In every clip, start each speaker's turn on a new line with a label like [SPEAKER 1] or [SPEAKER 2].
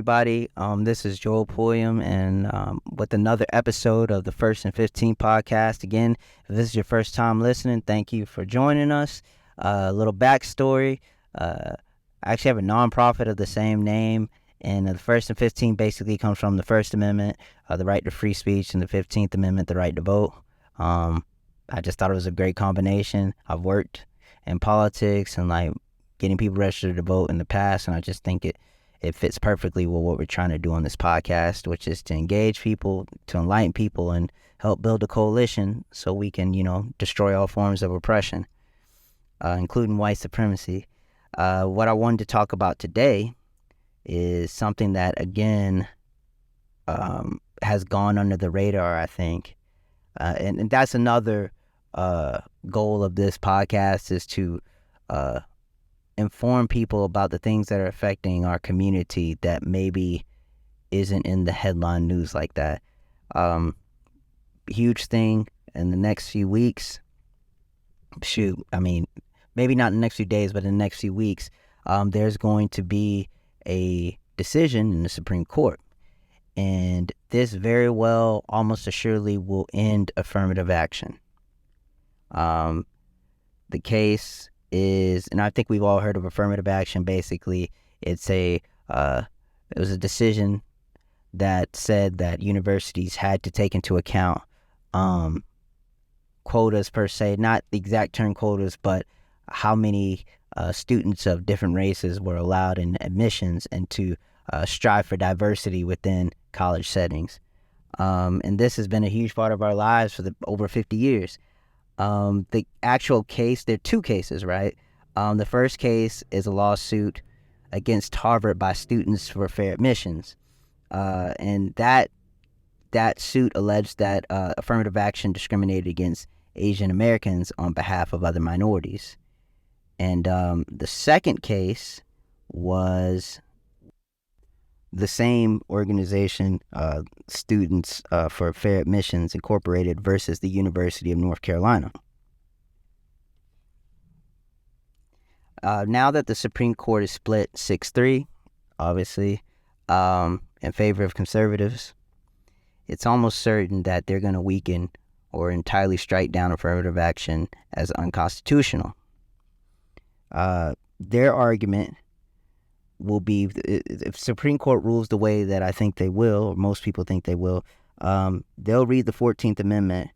[SPEAKER 1] everybody. This is Joel Pulliam, and with another episode of the First and 15th podcast. Again, if this is your first time listening, thank you for joining us. A little backstory. I actually have a nonprofit of the same name, and the First and 15th basically comes from the First Amendment, the right to free speech, and the 15th Amendment, the right to vote. I just thought it was a great combination. I've worked in politics and getting people registered to vote in the past, and I just think it fits perfectly with what we're trying to do on this podcast, which is to engage people, to enlighten people, and help build a coalition so we can, destroy all forms of oppression, including white supremacy. What I wanted to talk about today is something that, again, has gone under the radar, I think. And that's another goal of this podcast, is to inform people about the things that are affecting our community that maybe isn't in the headline news like that. Huge thing in the next few weeks. Maybe not in the next few days, but in the next few weeks, there's going to be a decision in the Supreme Court. And this very well, almost assuredly, will end affirmative action. The case is, and I think we've all heard of affirmative action. Basically, it was a decision that said that universities had to take into account quotas per se, not the exact term quotas, but how many students of different races were allowed in admissions, and to strive for diversity within college settings. And this has been a huge part of our lives for over 50 years. The actual case, there are two cases, right? The first case is a lawsuit against Harvard by students for fair admissions. And that suit alleged that affirmative action discriminated against Asian Americans on behalf of other minorities. And the second case was the same organization, Students for Fair Admissions Incorporated versus the University of North Carolina. Now that the Supreme Court is split 6-3, obviously, in favor of conservatives, it's almost certain that they're going to weaken or entirely strike down affirmative action as unconstitutional. Their argument will be, if Supreme Court rules the way that I think they will, or most people think they will, they'll read the 14th Amendment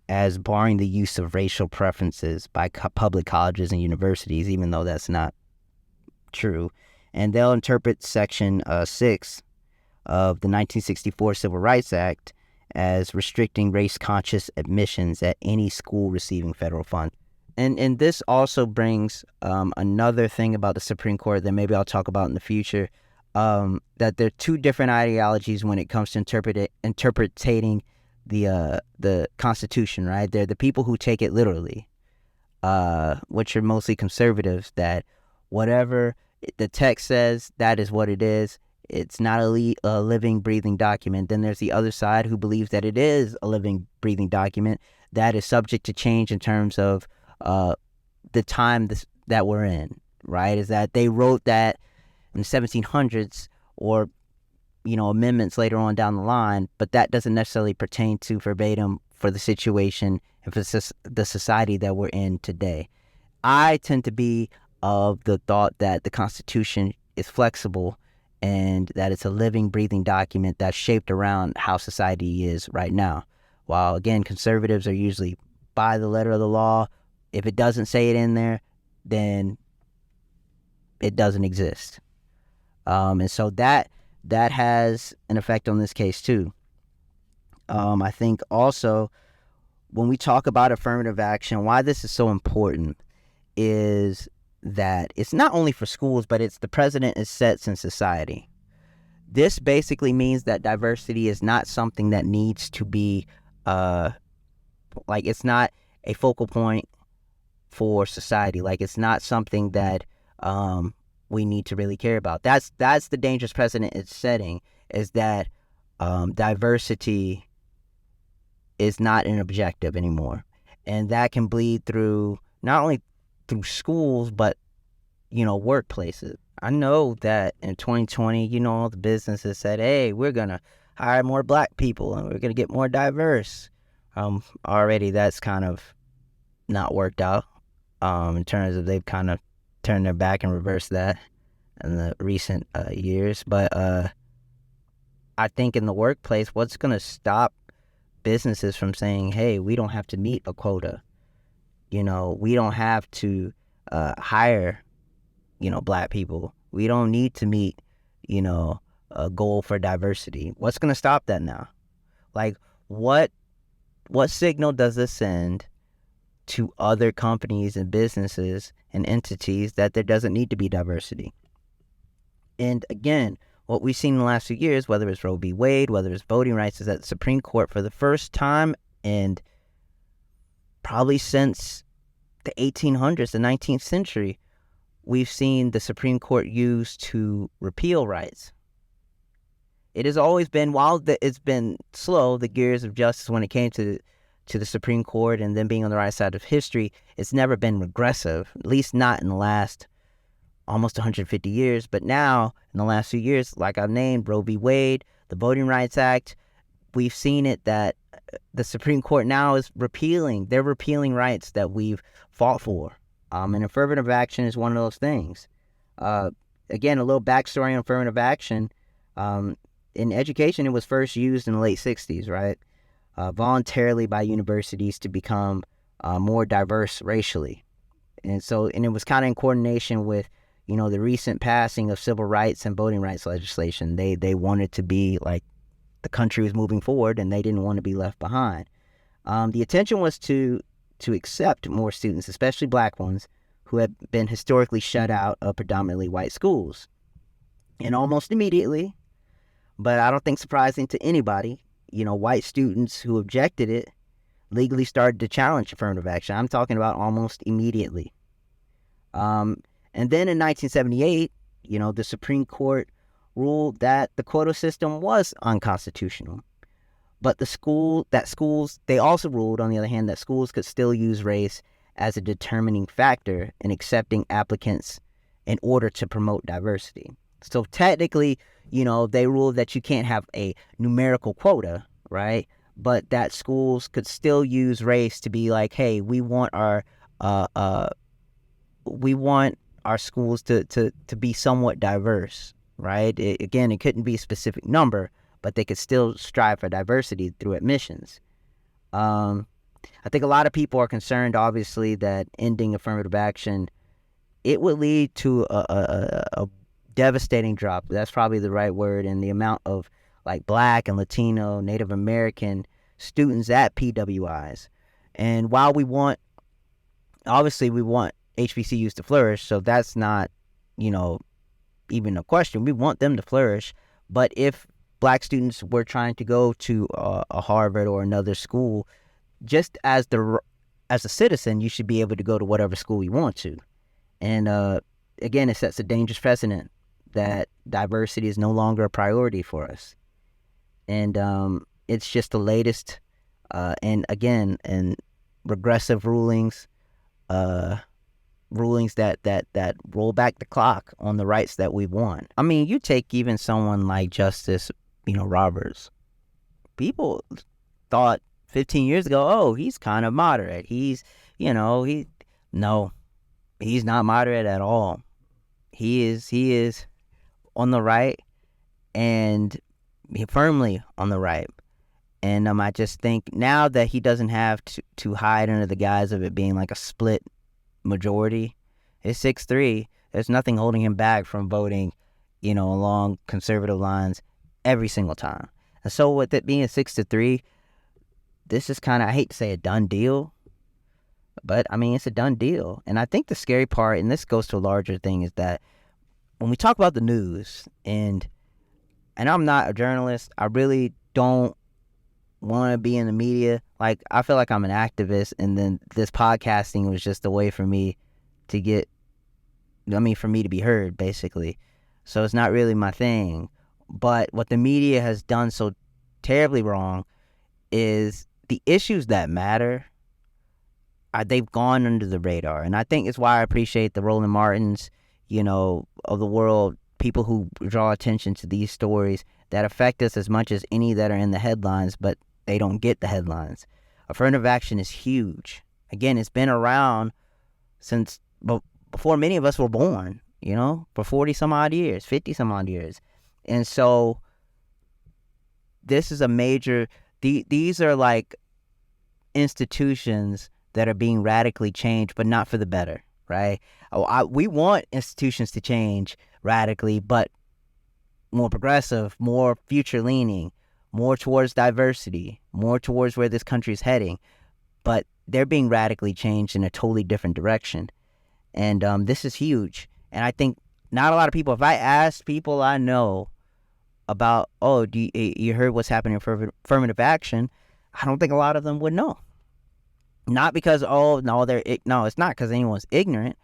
[SPEAKER 1] as barring the use of racial preferences by public colleges and universities, even though that's not true. And they'll interpret Section 6 of the 1964 Civil Rights Act as restricting race-conscious admissions at any school receiving federal funds. And this also brings another thing about the Supreme Court that maybe I'll talk about in the future, that there are two different ideologies when it comes to interpreting the Constitution, right? They're the people who take it literally, which are mostly conservatives, that whatever the text says, that is what it is. It's not a living, breathing document. Then there's the other side who believes that it is a living, breathing document that is subject to change in terms of the time that we're in, right? Is that they wrote that in the 1700s, or amendments later on down the line, but that doesn't necessarily pertain to verbatim for the situation and for the society that we're in today. I tend to be of the thought that the Constitution is flexible and that it's a living, breathing document that's shaped around how society is right now. While, again, conservatives are usually by the letter of the law. If it doesn't say it in there, then it doesn't exist. And so that has an effect on this case too. I think also, when we talk about affirmative action, why this is so important is that it's not only for schools, but it's the precedent it sets in society. This basically means that diversity is not something that needs to be, it's not a focal point for society. It's not something that we need to really care about. That's the dangerous precedent it's setting, is that diversity is not an objective anymore. And that can bleed through, not only through schools, but, workplaces. I know that in 2020, all the businesses said, hey, we're going to hire more black people and we're going to get more diverse. Already that's kind of not worked out in terms of they've kind of turned their back and reversed that in the recent years. But I think in the workplace, what's going to stop businesses from saying, hey, we don't have to meet a quota? We don't have to hire, black people. We don't need to meet, a goal for diversity. What's going to stop that now? Like, what signal does this send to other companies and businesses and entities that there doesn't need to be diversity? And again, what we've seen in the last few years, whether it's Roe v. Wade, whether it's voting rights, is that the Supreme Court, for the first time and probably since the 1800s, the 19th century, we've seen the Supreme Court used to repeal rights. It has always been, while it's been slow, the gears of justice when it came to the Supreme Court and then being on the right side of history, it's never been regressive, at least not in the last almost 150 years. But now, in the last few years, like I've named, Roe v. Wade, the Voting Rights Act, we've seen it that the Supreme Court now is they're repealing rights that we've fought for. And affirmative action is one of those things. Again, a little backstory on affirmative action. In education, it was first used in the late 60s, right? Voluntarily by universities to become more diverse racially. And it was kind of in coordination with, the recent passing of civil rights and voting rights legislation. They wanted to be like the country was moving forward, and they didn't want to be left behind. The intention was to accept more students, especially black ones, who had been historically shut out of predominantly white schools. And almost immediately, but I don't think surprising to anybody, white students who objected it legally started to challenge affirmative action. I'm talking about almost immediately. And then in 1978, the Supreme Court ruled that the quota system was unconstitutional. But they also ruled, on the other hand, that schools could still use race as a determining factor in accepting applicants in order to promote diversity. So technically, they ruled that you can't have a numerical quota, right? But that schools could still use race to be like, hey, we want our schools to be somewhat diverse, right? Again, it couldn't be a specific number, but they could still strive for diversity through admissions. I think a lot of people are concerned, obviously, that ending affirmative action, it would lead to a devastating drop. That's probably the right word. And the amount of like black and Latino, Native American students at PWIs. And while we want HBCUs to flourish, so that's not, even a question. We want them to flourish. But if black students were trying to go to a Harvard or another school, just as a citizen, you should be able to go to whatever school you want to. And again, it sets a dangerous precedent that diversity is no longer a priority for us. And it's just the latest, and regressive rulings that roll back the clock on the rights that we want. I mean, you take even someone like Justice, Roberts. People thought 15 years ago, oh, he's kind of moderate. He's not moderate at all. He is on the right, and firmly on the right. And I just think now that he doesn't have to hide under the guise of it being like a split majority, it's 6-3. There's nothing holding him back from voting, along conservative lines every single time. And so with it being 6-3, this is kind of, I hate to say a done deal, but I mean, it's a done deal. And I think the scary part, and this goes to a larger thing, is that when we talk about the news, and I'm not a journalist, I really don't want to be in the media. Like, I feel like I'm an activist, and then this podcasting was just a way for me to for me to be heard, basically. So it's not really my thing. But what the media has done so terribly wrong is the issues that matter, they've gone under the radar. And I think it's why I appreciate the Roland Martins, of the world, people who draw attention to these stories that affect us as much as any that are in the headlines, but they don't get the headlines. Affirmative action is huge. Again, it's been around since before many of us were born, for 40 some odd years, 50 some odd years. And so this is a major, these are like institutions that are being radically changed, but not for the better, right? We want institutions to change radically, but more progressive, more future leaning, more towards diversity, more towards where this country is heading. But they're being radically changed in a totally different direction. And this is huge. And I think not a lot of people, if I ask people I know about, you heard what's happening for affirmative action, I don't think a lot of them would know. Not because, no, it's not because anyone's ignorant.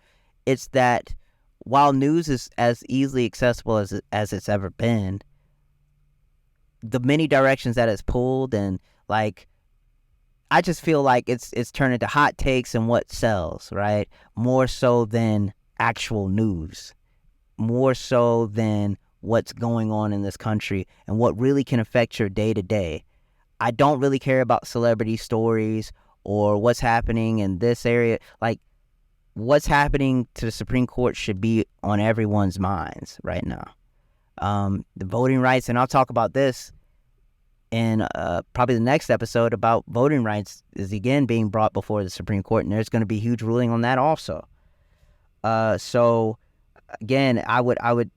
[SPEAKER 1] It's that while news is as easily accessible as it's ever been, the many directions that it's pulled, and like, I just feel like it's turned into hot takes and what sells, right? More so than actual news, more so than what's going on in this country and what really can affect your day to day. I don't really care about celebrity stories or what's happening in this area. Like, what's happening to the Supreme Court should be on everyone's minds right now. The voting rights, and I'll talk about this in probably the next episode, about voting rights is again being brought before the Supreme Court, and there's going to be a huge ruling on that also. So again, I would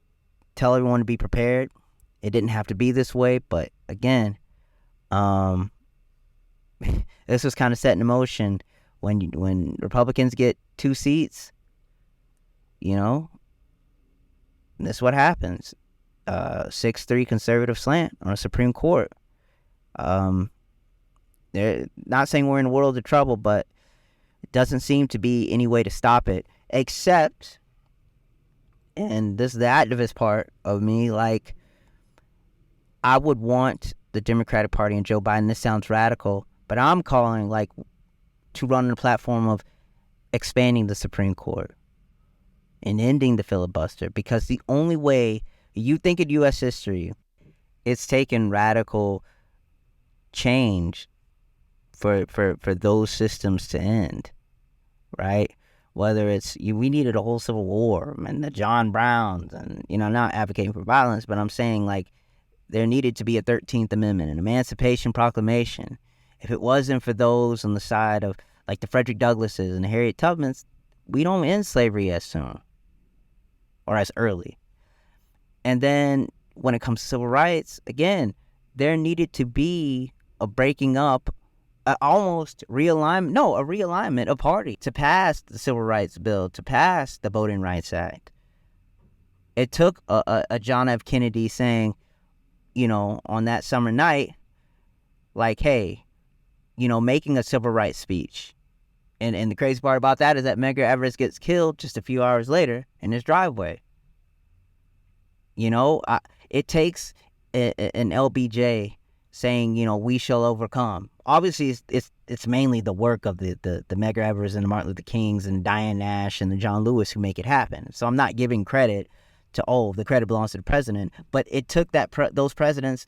[SPEAKER 1] tell everyone to be prepared. It didn't have to be this way, but again, this was kind of set in motion when Republicans get 2 seats. That's what happens. 6-3 conservative slant on a Supreme Court. They're not saying we're in a world of trouble, but it doesn't seem to be any way to stop it, except, and this is the activist part of me, like, I would want the Democratic Party and Joe Biden, this sounds radical, but I'm calling, like, to run on a platform of expanding the Supreme Court and ending the filibuster, because the only way, you think in U.S. history, it's taken radical change for those systems to end, right? Whether it's, we needed a whole Civil War and the John Browns, and, not advocating for violence, but I'm saying, like, there needed to be a 13th Amendment, an Emancipation Proclamation. If it wasn't for those on the side of, like, the Frederick Douglasses and the Harriet Tubmans, we don't end slavery as soon or as early. And then when it comes to civil rights, again, there needed to be a breaking up, a realignment of party to pass the Civil Rights Bill, to pass the Voting Rights Act. It took a John F. Kennedy saying, on that summer night, like, hey, making a civil rights speech. And the crazy part about that is that Medgar Evers gets killed just a few hours later in his driveway. It takes an LBJ saying, we shall overcome. Obviously, it's mainly the work of the Medgar Evers and the Martin Luther Kings and Diane Nash and the John Lewis who make it happen. So I'm not giving credit to, the credit belongs to the president. But it took those presidents,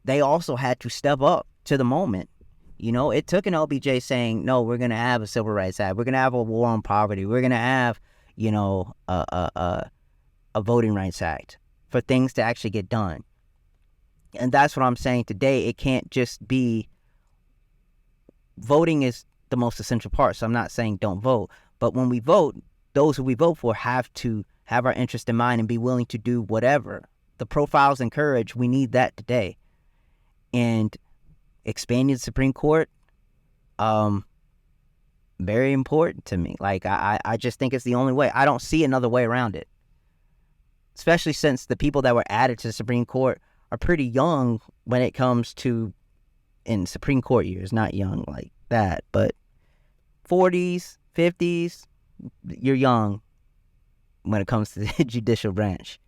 [SPEAKER 1] they also had to step up to the moment. It took an LBJ saying, no, we're going to have a Civil Rights Act. We're going to have a war on poverty. We're going to have, a Voting Rights Act for things to actually get done. And that's what I'm saying today. It can't just be, voting is the most essential part. So I'm not saying don't vote. But when we vote, those who we vote for have to have our interest in mind and be willing to do whatever. The profiles and courage, we need that today. And expanding the Supreme Court, very important to me. Like, I just think it's the only way. I don't see another way around it. Especially since the people that were added to the Supreme Court are pretty young when it comes to, in Supreme Court years, not young like that, but 40s, 50s, you're young when it comes to the judicial branch.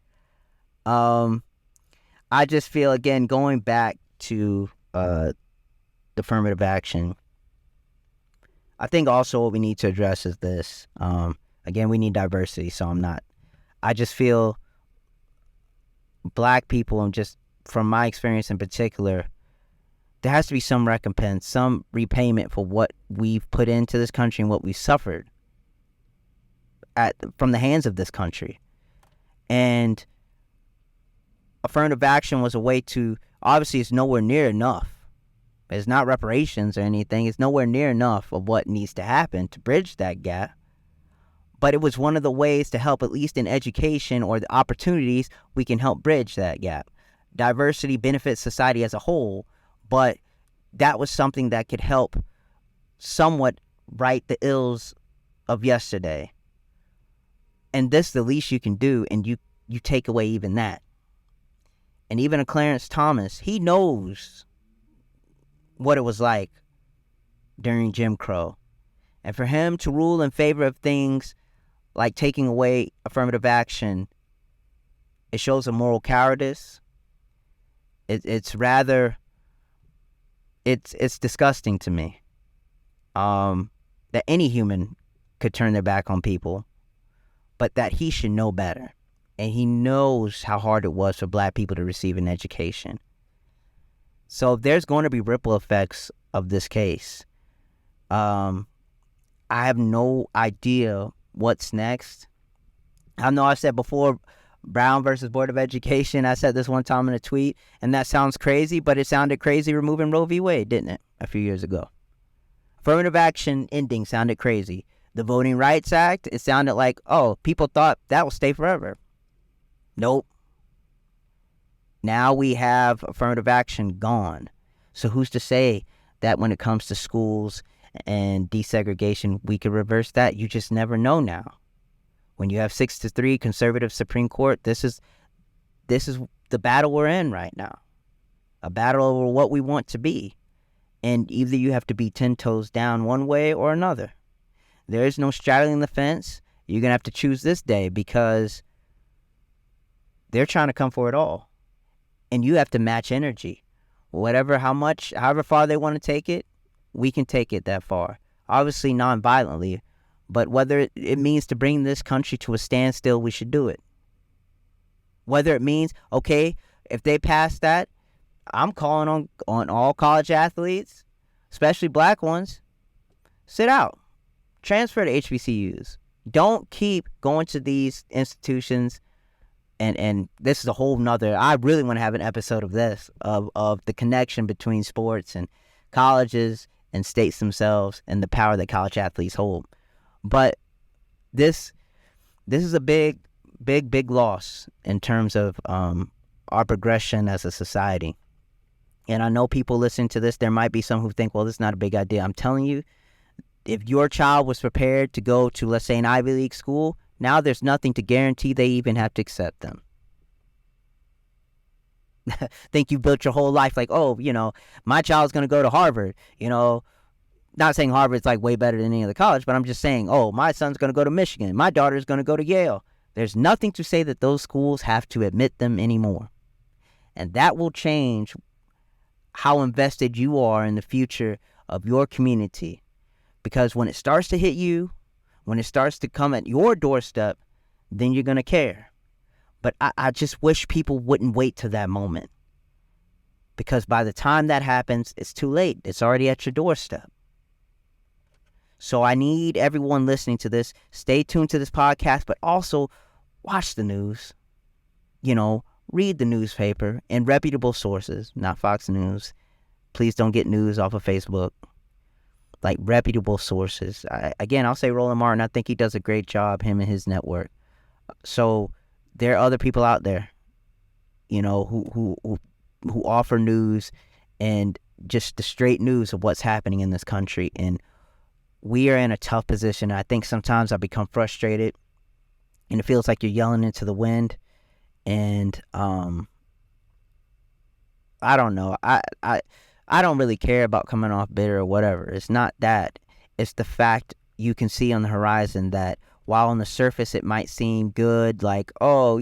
[SPEAKER 1] I just feel, again, going back to affirmative action, I think also what we need to address is this. Again, we need diversity, so I just feel black people, and just from my experience in particular, there has to be some recompense, some repayment for what we've put into this country and what we've suffered from the hands of this country. And affirmative action was a way to, obviously it's nowhere near enough. It's not reparations or anything. It's nowhere near enough of what needs to happen to bridge that gap. But it was one of the ways to help, at least in education or the opportunities, we can help bridge that gap. Diversity benefits society as a whole, but that was something that could help somewhat right the ills of yesterday. And this is the least you can do, and you take away even that. And even a Clarence Thomas, he knows what it was like during Jim Crow. And for him to rule in favor of things like taking away affirmative action, it shows a moral cowardice. It's disgusting to me that any human could turn their back on people, but that he should know better. And he knows how hard it was for black people to receive an education. So there's going to be ripple effects of this case. I have no idea what's next. I know I said before, Brown versus Board of Education. I said this one time in a tweet, and that sounds crazy, but it sounded crazy removing Roe v. Wade, didn't it, a few years ago? Affirmative action ending sounded crazy. The Voting Rights Act, it sounded like, oh, people thought that will stay forever. Nope. Now we have affirmative action gone. So who's to say that when it comes to schools and desegregation, we could reverse that? You just never know now. When you have 6-3 conservative Supreme Court, this is the battle we're in right now. A battle over what we want to be. And either you have to be 10 toes down one way or another. There is no straddling the fence. You're going to have to choose this day, because they're trying to come for it all. And you have to match energy. However far they want to take it, we can take it that far. Obviously non-violently, but whether it means to bring this country to a standstill, we should do it. Whether it means, okay, if they pass that, I'm calling on all college athletes, especially black ones, sit out. Transfer to HBCUs. Don't keep going to these institutions. And this is a whole nother, I really want to have an episode of this, of the connection between sports and colleges and states themselves and the power that college athletes hold. But this is a big loss in terms of our progression as a society. And I know people listening to this, there might be some who think, well, this is not a big idea. I'm telling you, if your child was prepared to go to, let's say, an Ivy League school, now there's nothing to guarantee they even have to accept them. Think you built your whole life like, oh, my child's going to go to Harvard. Not saying Harvard's like way better than any other college, but I'm just saying, oh, my son's going to go to Michigan. My daughter's going to go to Yale. There's nothing to say that those schools have to admit them anymore. And that will change how invested you are in the future of your community. Because when it starts to hit you, when it starts to come at your doorstep, then you're going to care. But I just wish people wouldn't wait to that moment. Because by the time that happens, it's too late. It's already at your doorstep. So I need everyone listening to this, stay tuned to this podcast, but also watch the news. Read the newspaper and reputable sources, not Fox News. Please don't get news off of Facebook. Like reputable sources. I'll say Roland Martin. I think he does a great job, him and his network. So there are other people out there, who offer news and just the straight news of what's happening in this country. And we are in a tough position. I think sometimes I become frustrated, and it feels like you're yelling into the wind. And I don't know. I don't really care about coming off bitter or whatever. It's not that. It's the fact you can see on the horizon that while on the surface it might seem good, like, oh,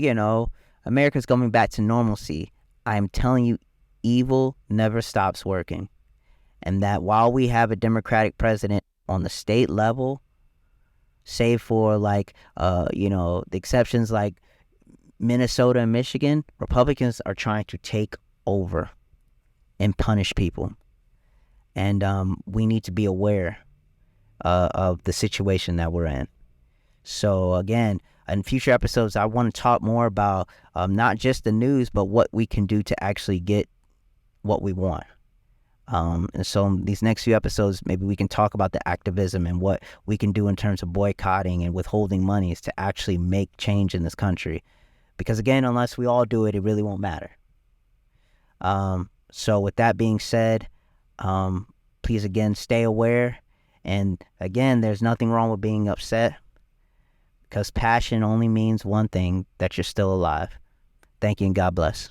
[SPEAKER 1] America's coming back to normalcy. I am telling you, evil never stops working. And that while we have a Democratic president on the state level, save for the exceptions like, Minnesota and Michigan, Republicans are trying to take over and punish people. And we need to be aware of the situation that we're in. So again, in future episodes, I want to talk more about not just the news, but what we can do to actually get what we want. And so in these next few episodes, maybe we can talk about the activism and what we can do in terms of boycotting and withholding monies to actually make change in this country. Because again, unless we all do it, it really won't matter. So with that being said, please again, stay aware. And again, there's nothing wrong with being upset, because passion only means one thing, that you're still alive. Thank you and God bless.